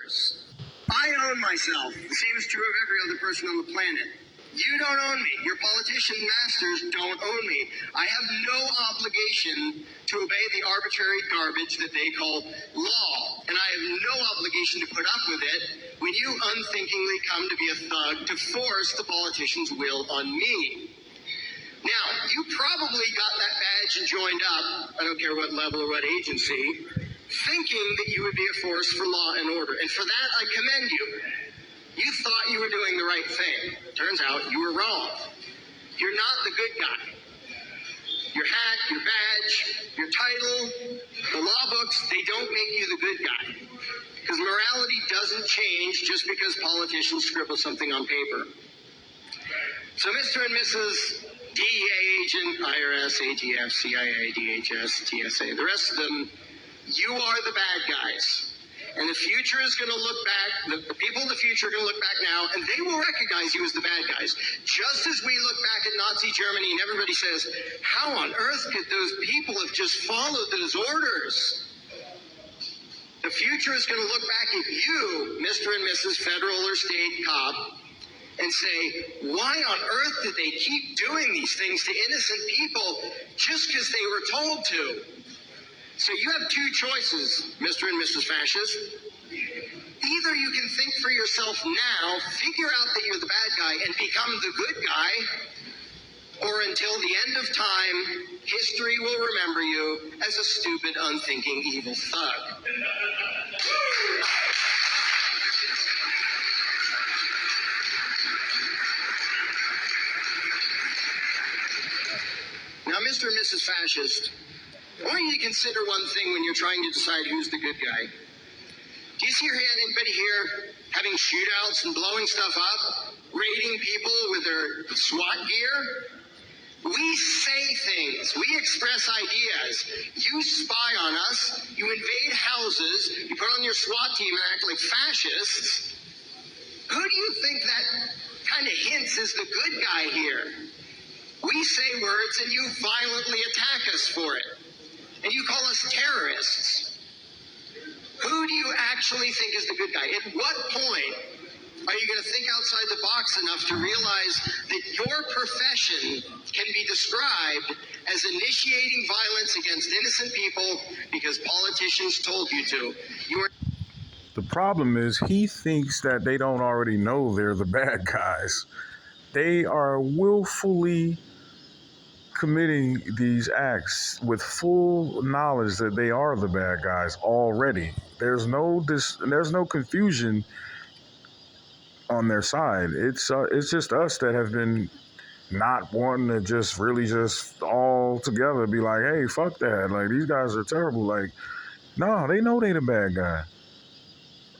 non-gangstalkers. I own myself. The same is true of every other person on the planet. You don't own me. Your politician masters don't own me. I have no obligation to obey the arbitrary garbage that they call law. And I have no obligation to put up with it when you unthinkingly come to be a thug to force the politician's will on me. Now, you probably got that badge and joined up, I don't care what level or what agency, thinking that you would be a force for law and order. And for that, I commend you. You thought you were doing the right thing. Turns out you were wrong. You're not the good guy. Your hat, your badge, your title, the law books, they don't make you the good guy. Because morality doesn't change just because politicians scribble something on paper. So Mr. and Mrs. DEA agent, IRS, ATF, CIA, DHS, TSA, the rest of them, you are the bad guys. And the future is going to look back, the people of the future are going to look back now, and they will recognize you as the bad guys. Just as we look back at Nazi Germany and everybody says, how on earth could those people have just followed those orders? The future is going to look back at you, Mr. and Mrs. Federal or state cop, and say, why on earth did they keep doing these things to innocent people just because they were told to? So you have two choices, Mr. and Mrs. Fascist. Either you can think for yourself now, figure out that you're the bad guy, and become the good guy, or until the end of time, history will remember you as a stupid, unthinking, evil thug. Now, Mr. and Mrs. Fascist, I want you to consider one thing when you're trying to decide who's the good guy. Do you see anybody here having shootouts and blowing stuff up, raiding people with their SWAT gear? We say things. We express ideas. You spy on us. You invade houses. You put on your SWAT team and act like fascists. Who do you think that kind of hints is the good guy here? We say words and you violently attack us for it. And you call us terrorists. Who do you actually think is the good guy? At what point are you going to think outside the box enough to realize that your profession can be described as initiating violence against innocent people because politicians told you to? The problem is he thinks that they don't already know they're the bad guys. They are willfully committing these acts with full knowledge that they are the bad guys already. There's no confusion on their side. It's just us that have been not wanting to just really just all together be like, hey, fuck that. Like, these guys are terrible. Like, no, they know they the bad guy.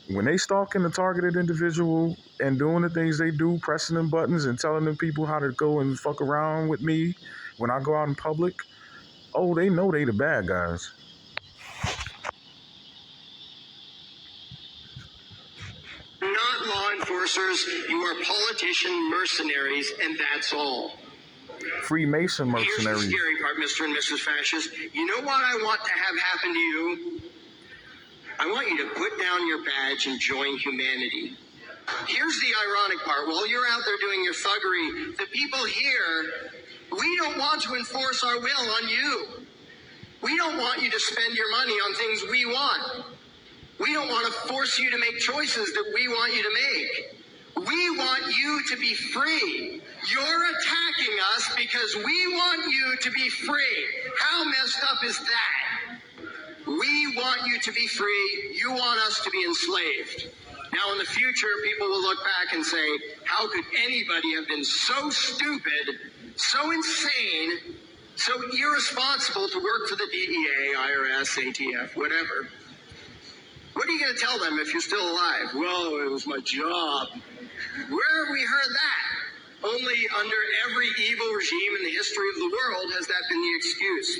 When they stalking the targeted individual and doing the things they do, pressing them buttons and telling them people how to go and fuck around with me when I go out in public, oh, they know they the bad guys. Not law enforcers, you are politician mercenaries, and that's all. Freemason mercenaries. Here's the scary part, Mr. and Mrs. Fascist. You know what I want to have happen to you? I want you to put down your badge and join humanity. Here's the ironic part. While you're out there doing your thuggery, the people here, we don't want to enforce our will on you. We don't want you to spend your money on things we want. We don't want to force you to make choices that we want you to make. We want you to be free. You're attacking us because we want you to be free. How messed up is that? We want you to be free. You want us to be enslaved. Now, in the future, people will look back and say, how could anybody have been so stupid, so insane, so irresponsible to work for the DEA, IRS, ATF, whatever? What are you going to tell them if you're still alive? Well, it was my job. Where have we heard that? Only under every evil regime in the history of the world has that been the excuse.